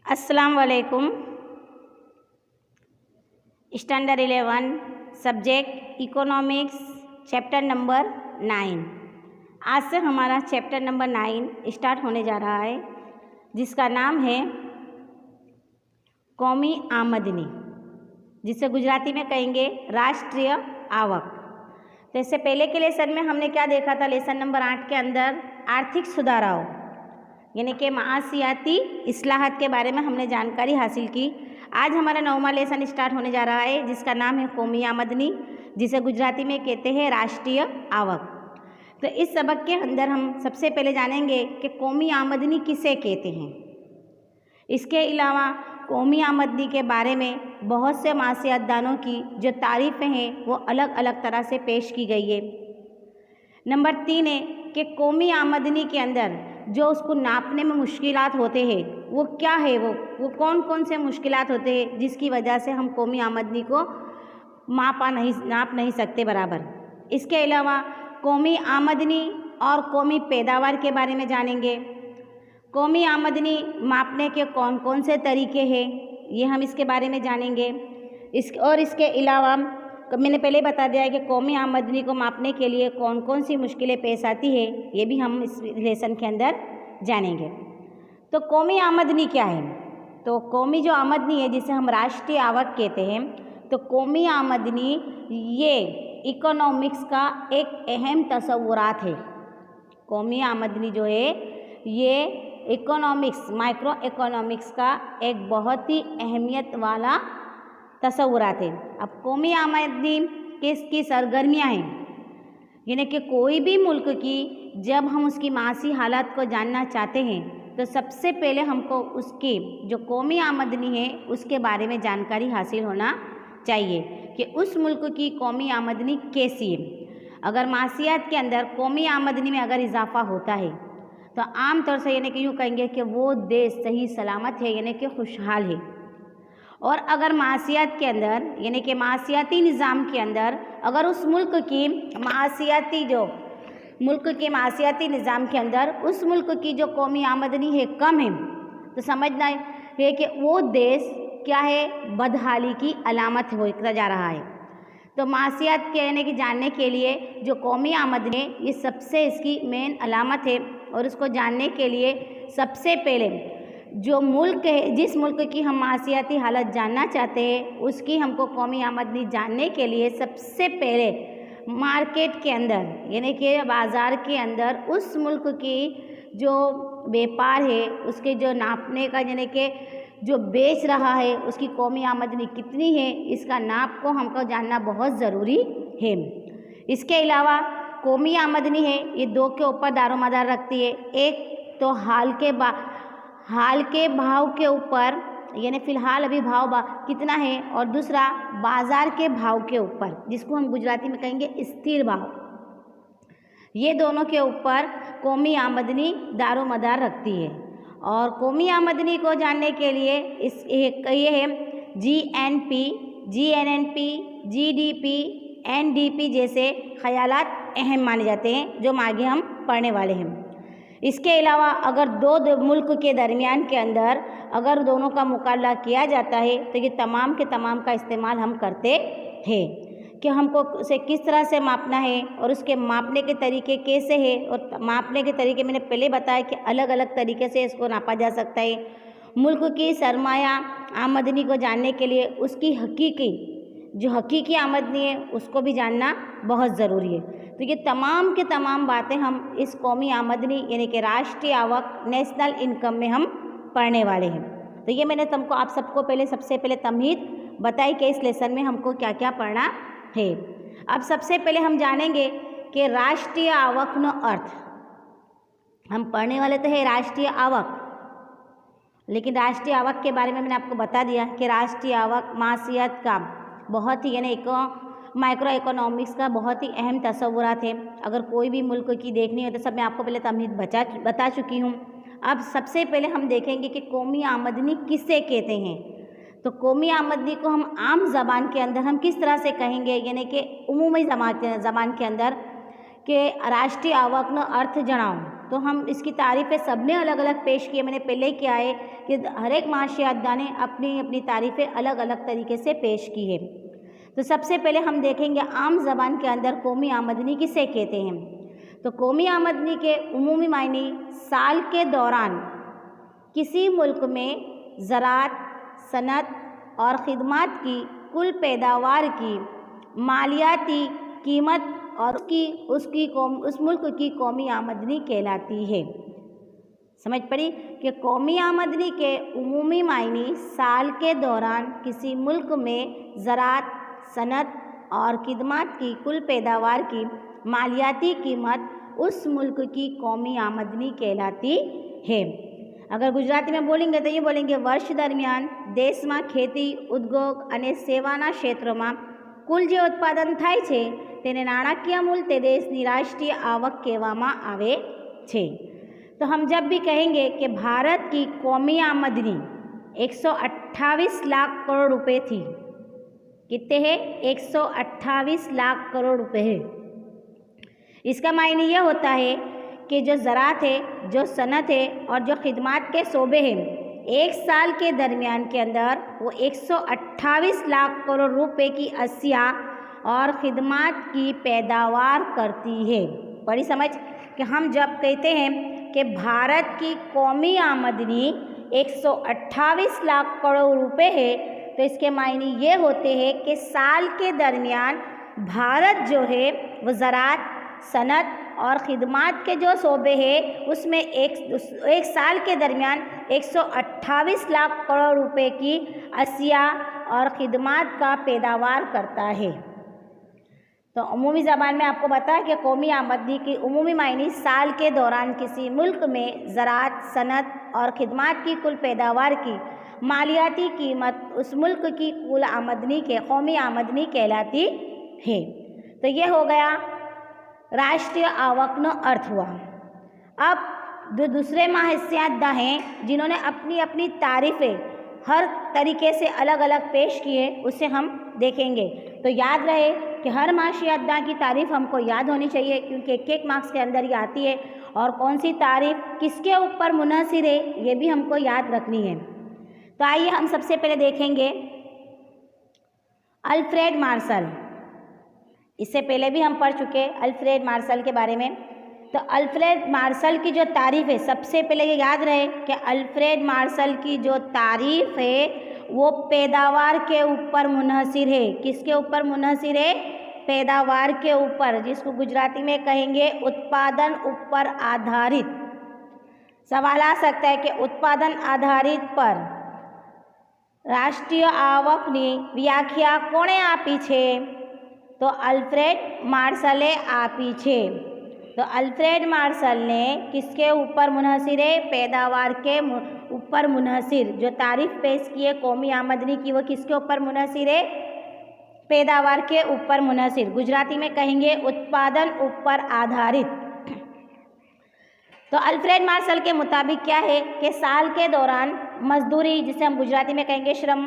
अस्सलाम वालेकुम। Standard 11 subject economics chapter number 9। आज से हमारा चैप्टर नंबर 9 स्टार्ट होने जा रहा है, जिसका नाम है कौमी आमदनी, जिसे गुजराती में कहेंगे राष्ट्रीय आवक। तो इससे पहले के लेसन में हमने क्या देखा था? लेसन नंबर 8 के अंदर आर्थिक सुधाराओं यानी कि मासियाती इस्लाहात के बारे में हमने जानकारी हासिल की। आज हमारा 9वां लेसन स्टार्ट होने जा रहा है, जिसका नाम है कौमी आमदनी, जिसे गुजराती में कहते हैं राष्ट्रीय आवक। तो इस सबक के अंदर हम सबसे पहले जानेंगे कि कौमी आमदनी किसे कहते हैं। इसके अलावा कौमी आमदनी के बारे में बहुत से मासियातदानों की जो तारीफ़ें हैं वो अलग अलग तरह से पेश की गई है। नंबर 3 है कि कौमी आमदनी के अंदर जो उसको नापने में मुश्किलात होते हैं वो क्या है, वो कौन कौन से मुश्किलात होते हैं जिसकी वजह से हम कौमी आमदनी को नाप नहीं सकते बराबर। इसके अलावा कौमी आमदनी और कौमी पैदावार के बारे में जानेंगे। कौमी आमदनी मापने के कौन कौन से तरीके हैं ये हम इसके बारे में जानेंगे। इसके अलावा मैंने पहले बता दिया है कि कौमी आमदनी को मापने के लिए कौन कौन सी मुश्किलें पेश आती है, ये भी हम इस लेसन के अंदर जानेंगे। तो कौमी आमदनी क्या है? तो कौमी जो आमदनी है जिसे हम राष्ट्रीय आवक कहते हैं, तो कौमी आमदनी ये इकोनॉमिक्स का एक अहम तस्वुरात है। कौमी आमदनी जो है ये इकोनॉमिक्स माइक्रो इकोनॉमिक्स का एक बहुत ही अहमियत वाला तस्वुरात है। अब कौमी आमदनी किसकी सरगर्मियाँ हैं, यानी कि कोई भी मुल्क की जब हम उसकी मासी हालात को जानना चाहते हैं तो सबसे पहले हमको उसकी जो कौमी आमदनी है उसके बारे में जानकारी हासिल होना चाहिए कि उस मुल्क की कौमी आमदनी कैसी है। अगर मासियात के अंदर कौमी आमदनी में अगर इजाफा होता है तो आम तौर से यानी कि यूँ कहेंगे कि वो देश सही सलामत है, यानी कि खुशहाल है। और अगर मासियात के अंदर यानी कि मासियाती निज़ाम के अंदर अगर उस मुल्क की मासियाती निज़ाम के अंदर उस मुल्क की जो कौमी आमदनी है कम है, तो समझना है कि वो देश क्या है, बदहाली की अलामत होता जा रहा है। तो मासियात के यानी कि जानने के लिए जो कौमी आमदनी है ये सबसे इसकी मेन अलामत है, और उसको जानने के लिए सबसे पहले जो मुल्क है, जिस मुल्क की हम मासियाती हालत जानना चाहते हैं उसकी हमको कौमी आमदनी जानने के लिए सबसे पहले मार्केट के अंदर यानी कि बाज़ार के अंदर उस मुल्क की जो व्यापार है उसके जो नापने का यानी कि जो बेच रहा है उसकी कौमी आमदनी कितनी है, इसका नाप को हमको जानना बहुत ज़रूरी है। इसके अलावा कौमी आमदनी है ये दो के ऊपर दारोमदार रखती है। एक तो हाल के भाव के ऊपर यानी फ़िलहाल अभी भाव कितना है, और दूसरा बाज़ार के भाव के ऊपर, जिसको हम गुजराती में कहेंगे स्थिर भाव। ये दोनों के ऊपर कौमी आमदनी दारोमदार रखती है। और कौमी आमदनी को जानने के लिए ये है GNP, GNNP, GDP, NDP जैसे ख्यालात अहम माने जाते हैं जो आगे हम पढ़ने वाले हैं। इसके अलावा अगर दो मुल्क के दरमियान के अंदर अगर दोनों का मुकाबला किया जाता है तो ये तमाम के तमाम का इस्तेमाल हम करते हैं कि हमको उसे किस तरह से मापना है और उसके मापने के तरीके कैसे हैं। और मापने के तरीके मैंने पहले बताया कि अलग अलग तरीके से इसको नापा जा सकता है। मुल्क की सरमाया आमदनी को जानने के लिए उसकी हकीकी आमदनी है उसको भी जानना बहुत ज़रूरी है। तो ये तमाम के तमाम बातें हम इस कौमी आमदनी यानी कि राष्ट्रीय आवक नेशनल इनकम में हम पढ़ने वाले हैं। तो ये मैंने तुमको आप सबको सबसे पहले तमहीद बताई कि इस लेसन में हमको क्या क्या पढ़ना है। अब सबसे पहले हम जानेंगे कि राष्ट्रीय आवक नो अर्थ। हम पढ़ने वाले तो है राष्ट्रीय आवक, लेकिन राष्ट्रीय आवक के बारे में मैंने आपको बता दिया कि राष्ट्रीय आवक मासियात का बहुत ही यानी माइक्रो इकोनॉमिक्स का बहुत ही अहम तस्वुरात है। अगर कोई भी मुल्क की देखनी हो तो सब मैं आपको पहले तमहीद बता चुकी हूँ। अब सबसे पहले हम देखेंगे कि कौमी आमदनी किसे कहते हैं। तो कौमी आमदनी को हम आम ज़बान के अंदर हम किस तरह से कहेंगे, यानी कि उमूमी ज़बान के अंदर કે રાષ્ટ્રીય આવકનો અર્થ જણાવો। तो हम इसकी तारीफ़ें सबने अलग अलग पेश की है। मैंने पहले ही किया है कि हर एक महाशय अद्दा ने अपनी अपनी तारीफ़ें अलग अलग तरीके से पेश की है। तो सबसे पहले हम देखेंगे आम ज़बान के अंदर कौमी आमदनी किसे कहते हैं। तो कौमी आमदनी के उमूमी मायने साल के दौरान किसी मुल्क में ज़राअत, सनत और ख़िदमत की कुल पैदावार की मालियाती कीमत और उस मुल्क की कौमी आमदनी कहलाती है। समझ पड़ी कि कौमी आमदनी के उमूमी मायने साल के दौरान किसी मुल्क में ज़राअत, सनत और खिदमत की कुल पैदावार की मालियाती कीमत उस मुल्क की कौमी आमदनी कहलाती है। अगर गुजराती में बोलेंगे तो ये बोलेंगे वर्ष दरमियान देश में खेती, उद्योग और सेवाना क्षेत्रों में कुल जो उत्पादन थाय छे तेने नाણાકીય मूल ते देशनी राष्ट्रीय आवक कहेवामां आवे छे। तो हम जब भी कहेंगे कि भारत की कौमी आमदनी 128 लाख करोड़ रुपए थी, कितने है 128 लाख करोड़ रुपए है। इसका मायने यह होता है कि जो ज़राअत है, जो सनत है और जो खिदमत के शोबे हैं, एक साल के दरमियान के अंदर वो 128 लाख करोड़ रुपए की अशिया और खिदमत की पैदावार करती है। बड़ी समझ कि हम जब कहते हैं कि भारत की कौमी आमदनी 128 लाख करोड़ रुपए है, तो इसके मायने ये होते हैं कि साल के दरमियान भारत जो है वो ज़राअत, सनत और खिदमत के जो शोबे हैं उसमें एक साल के दरमियान 128 लाख करोड़ रुपए की अशिया और खिदमत का पैदावार करता है। तो उमूमी ज़बान में आपको बताया कि कौमी आमदनी की उमूमी मायने साल के दौरान किसी मुल्क में ज़राअत, सनत और खिदमत की कुल पैदावार की मालियाती कीमत उस मुल्क की कुल आमदनी के कौमी आमदनी कहलाती है। तो ये हो गया राष्ट्रीय आवक नो अर्थ हुआ। अब जो दूसरे महाहिस्सेदार हैं जिन्होंने अपनी अपनी तारीफ़ें हर तरीके से अलग अलग पेश किए, उसे हम देखेंगे। तो याद रहे कि हर महाशियादा की तारीफ़ हमको याद होनी चाहिए, क्योंकि एक एक मार्क्स के अंदर ये आती है और कौन सी तारीफ़ किसके ऊपर मुनहसिर है ये भी हमको याद रखनी है। तो आइए हम सबसे पहले देखेंगे अल्फ्रेड मार्शल। इससे पहले भी हम पढ़ चुके अल्फ्रेड मार्शल के बारे में। तो अल्फ्रेड मार्शल की जो तारीफ़ है, सबसे पहले ये याद रहे कि अल्फ्रेड मार्शल की जो तारीफ़ है वो पैदावार के ऊपर मुनहसिर है। किसके ऊपर मुनहसिर है? पैदावार के ऊपर, जिसको गुजराती में कहेंगे उत्पादन ऊपर आधारित। सवाल आ सकता है कि उत्पादन आधारित पर राष्ट्रीय आवकनी व्याख्या कोणे आपी छे? तो अल्फ्रेड मार्शले आपी छे। तो अल्फ्रेड मार्शल ने किसके ऊपर मुनहसिर है? पैदावार के ऊपर मुनहसिर। जो तारीफ़ पेश की है कौमी आमदनी की, वो किसके ऊपर मुनहसिर है? पैदावार के ऊपर मुनहसिर। गुजराती में कहेंगे उत्पादन ऊपर आधारित। तो अल्फ्रेड मार्शल के मुताबिक क्या है कि साल के दौरान मजदूरी, जिसे हम गुजराती में कहेंगे श्रम,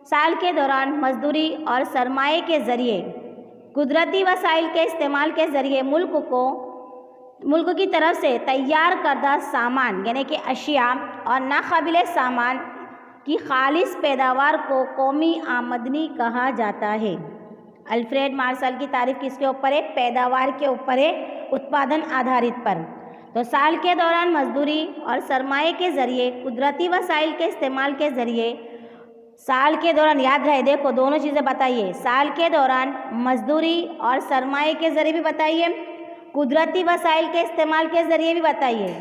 साल के दौरान मजदूरी और सरमाए के ज़रिए कुदरती वसाइल के इस्तेमाल के ज़रिए मुल्क की तरफ से तैयार करदा सामान यानी कि अशिया और नाकाबिले सामान की खालिस पैदावार को कौमी आमदनी कहा जाता है। अल्फ्रेड मार्शल की तारीफ़ किसके ऊपर है? पैदावार के ऊपर है, उत्पादन आधारित पर। तो साल के दौरान मजदूरी और सरमाए के ज़रिए कुदरती वसाइल के इस्तेमाल के ज़रिए, साल के दौरान याद रहे, देखो दोनों चीज़ें बताइए, साल के दौरान मजदूरी और सरमाए के ज़रिए भी बताइए, कुदरती वसाइल के इस्तेमाल के ज़रिए भी बताइए।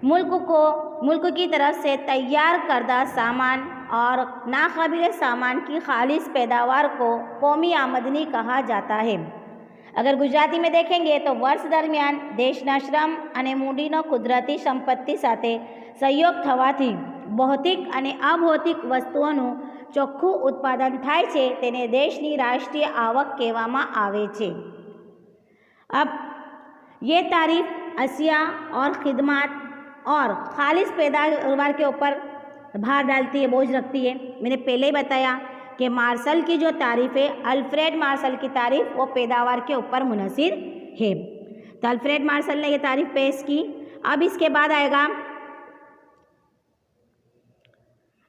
मुल्क की तरफ से तैयार करदा सामान और नाकाबिले सामान की खालिस पैदावार को कौमी आमदनी कहा जाता है। अगर गुजराती में देखेंगे तो वर्ष दरमियान देशना श्रम अने मूडीनो कुदरती संपत्ति साथे सहयोग थवाथी भौतिक अने अभौतिक वस्तुओनुं ચોખ્ખું उत्पादन थाय छे तेने देशनी राष्ट्रीय आवक कहेवामां आवे छे। अब ये तारीफ अशिया और खिदमत और खालिस पैदावार के ऊपर भार डालती है, बोझ रखती है। मैंने पहले ही बताया कि मार्शल की जो तारीफ़ है, अल्फ्रेड मार्शल की तारीफ़, वो पैदावार के ऊपर मुनहसिर है। तो अल्फ्रेड मार्शल ने ये तारीफ पेश की। अब इसके बाद आएगा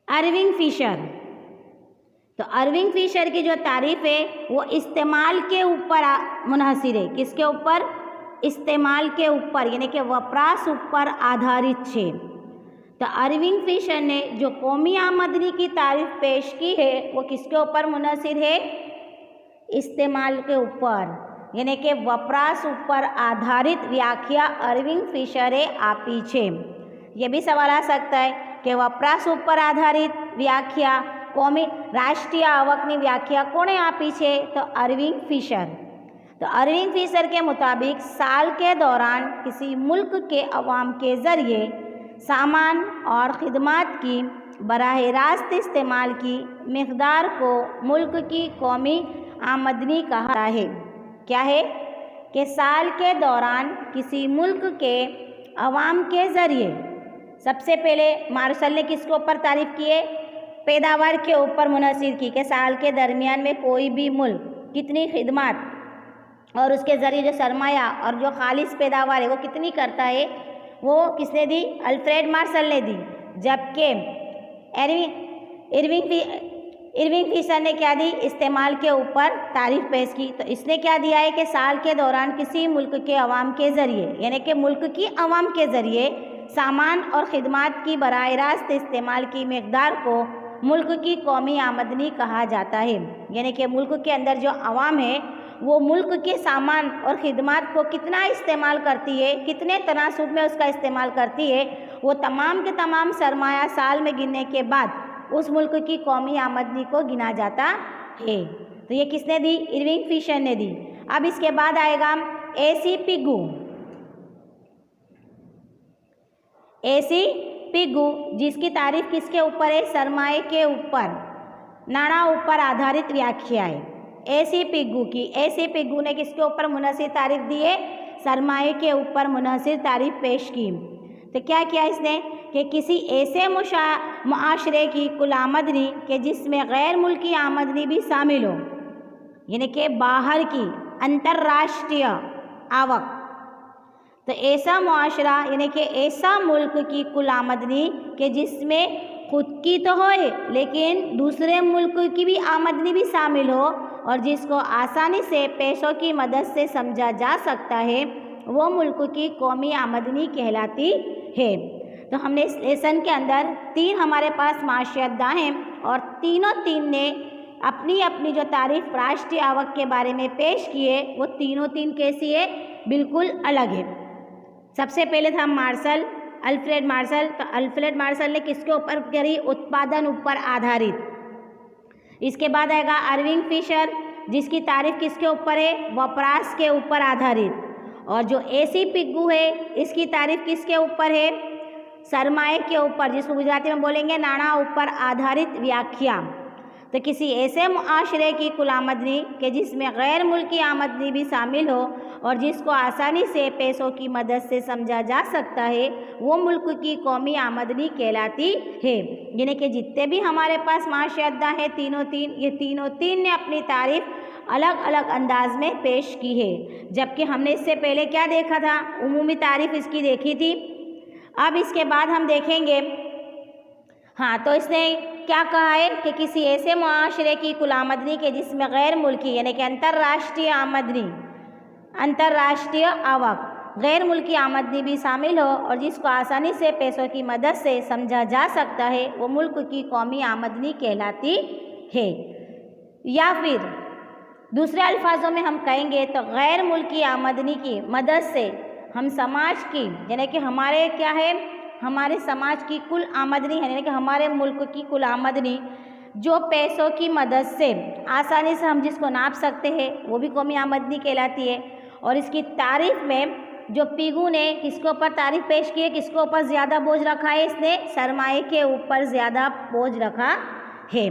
अर्विंग फिशर। तो अर्विंग फिशर की जो तारीफ है वो इस्तेमाल के ऊपर मुनहसिर है। किसके ऊपर? इस्तेमाल के ऊपर, यानी कि वपराश ऊपर आधारित है। तो अर्विंग फिशर ने जो कौमी आमदनी की तारीफ पेश की है वो किसके ऊपर मुनहसिर है? इस्तेमाल के ऊपर, यानी कि वपराश ऊपर आधारित व्याख्या अर्विंग फिशरे आपी छे। ये भी सवाल आ सकता है कि वपराश ઉપર આધારિત વ્યાખ્યા કોમી રાષ્ટ્રીય આવકની વ્યાખ્યા કોણે આપી છે? તો અરવિંગ ફિશર। तो अरविंग फिशर के मुताबिक साल के दौरान किसी मुल्क के अवाम के ज़रिए सामान और ख़िदमात की बराह रास्त इस्तेमाल की मिक़दार को मुल्क की कौमी आमदनी कहा है। क्या है? कि साल के दौरान किसी मुल्क के अवाम के ज़रिए, सबसे पहले मार्शल ने किसके ऊपर तारीफ़ की है? पैदावार के ऊपर मुनहसिर की कि साल के दरमियान में कोई भी मुल्क कितनी खिदमत और उसके ज़रिए जो सरमाया और जो खालिस पैदावार है वो कितनी करता है, वो किसने दी? अल्फ्रेड मार्शल ने दी। जबकि इरविंग फिशर ने क्या दी? इस्तेमाल के ऊपर तारीफ पेश की। तो इसने क्या दिया है कि साल के दौरान किसी मुल्क के अवाम के ज़रिए, यानी कि मुल्क की अवाम के ज़रिए सामान और ख़िदमात की बराह रास्त इस्तेमाल की मिक़दार को मुल्क की कौमी आमदनी कहा जाता है। यानी कि मुल्क के अंदर जो अवाम है वो मुल्क के सामान और ख़िदमात को कितना इस्तेमाल करती है, कितने तनासुब में उसका इस्तेमाल करती है, वो तमाम के तमाम सरमाया साल में गिनने के बाद उस मुल्क की कौमी आमदनी को गिना जाता है। तो ये किसने दी? इरविंग फिशर ने दी। अब इसके बाद आएगा एसी पिगू। एसी पिगू जिसकी तारीफ किसके ऊपर है? सरमाए के ऊपर, नाणा ऊपर आधारित व्याख्या है एसी पिगू की। एसी पिगू ने किसके ऊपर मुनहसिर तारीफ दी है? सरमाए के ऊपर मुनहसिर तारीफ पेश की। तो क्या किया इसने कि किसी ऐसे मुआशरे की कुल आमदनी के जिसमें गैर मुल्की आमदनी भी शामिल हो, यानी कि बाहर की अंतर्राष्ट्रीय आवक, तो ऐसा मुआशरा यानी कि ऐसा मुल्क की कुल आमदनी के जिसमें खुद की तो होए लेकिन दूसरे मुल्क की भी आमदनी भी शामिल हो और जिसको आसानी से पैसों की मदद से समझा जा सकता है, वो मुल्क की कौमी आमदनी कहलाती है। तो हमने इस लेसन के अंदर 3 हमारे पास माशियतदां हैं और तीन ने अपनी अपनी जो तारीफ राष्ट्रीय आवक के बारे में पेश की है वो तीन कैसी है? बिल्कुल अलग है। सबसे पहले था मार्शल, अल्फ्रेड मार्शल। तो अल्फ्रेड मार्शल ने किसके ऊपर करी? उत्पादन ऊपर आधारित। इसके बाद आएगा अर्विंग फिशर जिसकी तारीफ किसके ऊपर है? वपराश के ऊपर आधारित। और जो एसी पिगू है इसकी तारीफ किसके ऊपर है? सरमाए के ऊपर, जिसको गुजराती में बोलेंगे नाणा ऊपर आधारित व्याख्या। तो किसी ऐसे मुआशरे की कुल आमदनी के जिसमें गैर मुल्की आमदनी भी शामिल हो और जिसको आसानी से पैसों की मदद से समझा जा सकता है, वो मुल्क की कौमी आमदनी कहलाती है। यानी कि जितने भी हमारे पास माशियतदां हैं ये तीन ने अपनी तारीफ अलग अलग अंदाज में पेश की है। जबकि हमने इससे पहले क्या देखा था? उमूमी तारीफ इसकी देखी थी। अब इसके बाद हम देखेंगे, हाँ, तो इसने क्या कहा है कि किसी ऐसे मुआशरे की कुल आमदनी के जिसमें गैर मुल्की यानी कि अंतर्राष्ट्रीय आमदनी, अंतर्राष्ट्रीय आवक, गैर मुल्की आमदनी भी शामिल हो और जिसको आसानी से पैसों की मदद से समझा जा सकता है, वो मुल्क की कौमी आमदनी कहलाती है। या फिर दूसरे अल्फाजों में हम कहेंगे तो गैर मुल्की आमदनी की मदद से हम समाज की, यानी कि हमारे क्या है, हमारे समाज की कुल आमदनी है, यानी कि हमारे मुल्क की कुल आमदनी जो पैसों की मदद से आसानी से हम जिसको नाप सकते हैं वो भी कौमी आमदनी कहलाती है। और इसकी तारीफ में जो पिगू ने किसके ऊपर तारीफ पेश की है, किसके ऊपर ज़्यादा बोझ रखा है? इसने सरमाए के ऊपर ज़्यादा बोझ रखा है।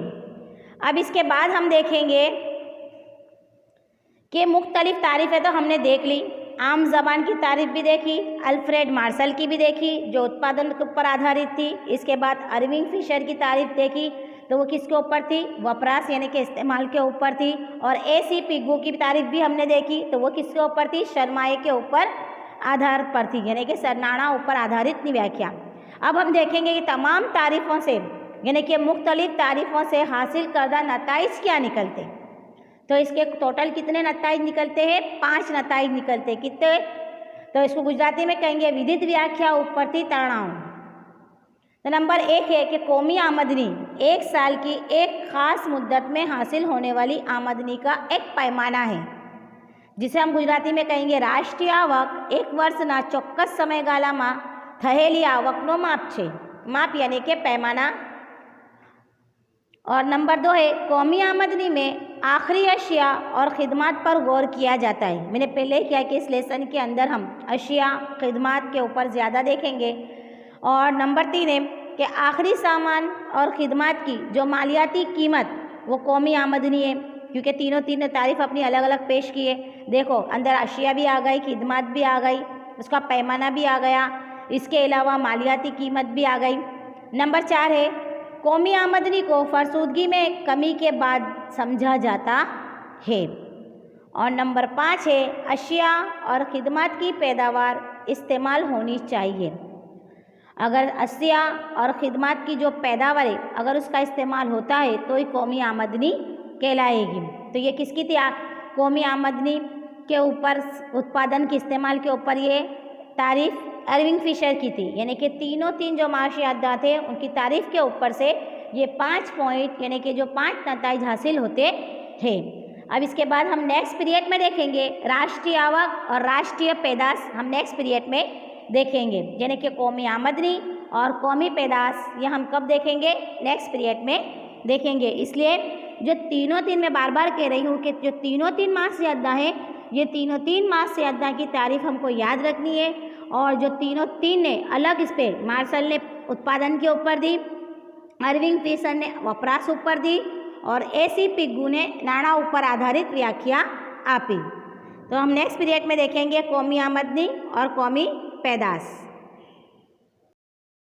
अब इसके बाद हम देखेंगे कि मुख्तलिफ तारीफ़ें तो हमने देख ली, आम ज़बान की तारीफ भी देखी, अल्फ्रेड मार्शल की भी देखी जो उत्पादन के ऊपर आधारित थी। इसके बाद अर्विंग फिशर की तारीफ देखी तो वो किसके ऊपर थी? वपराश यानी कि इस्तेमाल के ऊपर थी। और एसी पिगू की तारीफ भी हमने देखी तो वो किसके ऊपर थी? सरमाए के ऊपर आधार पर थी, यानी कि सरनाणा ऊपर आधारित नहीं व्याख्या। अब हम देखेंगे कि तमाम तारीफ़ों से यानी कि मुख्तलिफ तारीफ़ों से हासिल करदा नताइज क्या निकलते। तो इसके टोटल कितने नताइज निकलते हैं? 5 नताइज निकलते। कितने? तो इसको गुजराती में कहेंगे विदित व्याख्या उपरથી तरणाओं। तो नंबर 1 है कि कौमी आमदनी एक साल की एक ख़ास मुद्दत में हासिल होने वाली आमदनी का एक पैमाना है, जिसे हम गुजराती में कहेंगे राष्ट्रीय आवक एक वर्षना ચોક્કસ સમયગાળામાં થયેલી આવકનો માપ છે। माप यानी कि पैमाना। और नंबर 2 है कौमी आमदनी में आखिरी अशिया और ख़िदमत पर गौर किया जाता है। मैंने पहले किया कि इस लेसन के अंदर हम अशिया ख़िदमत के ऊपर ज़्यादा देखेंगे। और नंबर 3 है कि आखिरी सामान और ख़िदमत की जो मालियाती कीमत वो कौमी आमदनी है, क्योंकि तीनों तारीफ़ अपनी अलग अलग पेश की है। देखो अंदर अशिया भी आ गई, ख़िदमत भी आ गई, उसका पैमाना भी आ गया, इसके अलावा मालियाती कीमत भी आ गई। नंबर 4 है कौमी आमदनी को फरसूदगी में कमी के बाद समझा जाता है। और नंबर 5 है अशिया और ख़िदमत की पैदावार इस्तेमाल होनी चाहिए। अगर अशिया और ख़िदमत की जो पैदावार है अगर उसका इस्तेमाल होता है तो ये कौमी आमदनी कहलाएगी। तो ये किसकी थी? कौमी आमदनी के ऊपर उत्पादन के इस्तेमाल के ऊपर ये तारीफ़ एरविंग फिशर की थी, यानी कि तीन जो माशियात थे उनकी तारीफ़ के ऊपर से ये 5 पॉइंट यानी कि जो 5 नताइज हासिल होते थे। अब इसके बाद हम नेक्स्ट पीरियड में देखेंगे राष्ट्रीय आवक और राष्ट्रीय पैदाश हम नेक्स्ट पीरियड में देखेंगे, यानी कि कौमी आमदनी और कौमी पैदाश ये हम कब देखेंगे? नेक्स्ट पीरियड में देखेंगे। इसलिए जो तीन मैं बार बार कह रही हूँ कि जो तीन माशियात हैं ये तीन माशियात की तारीफ़ हमको याद रखनी है। और जो तीन ने अलग इस पर मार्शल ने उत्पादन के ऊपर दी, एरविंग फिशर ने वपराश ऊपर दी और AC पिग्गू ने नाणा ऊपर आधारित व्याख्या आपी। तो हम नेक्स्ट पीरियड में देखेंगे कौमी आमदनी और कौमी पैदाश।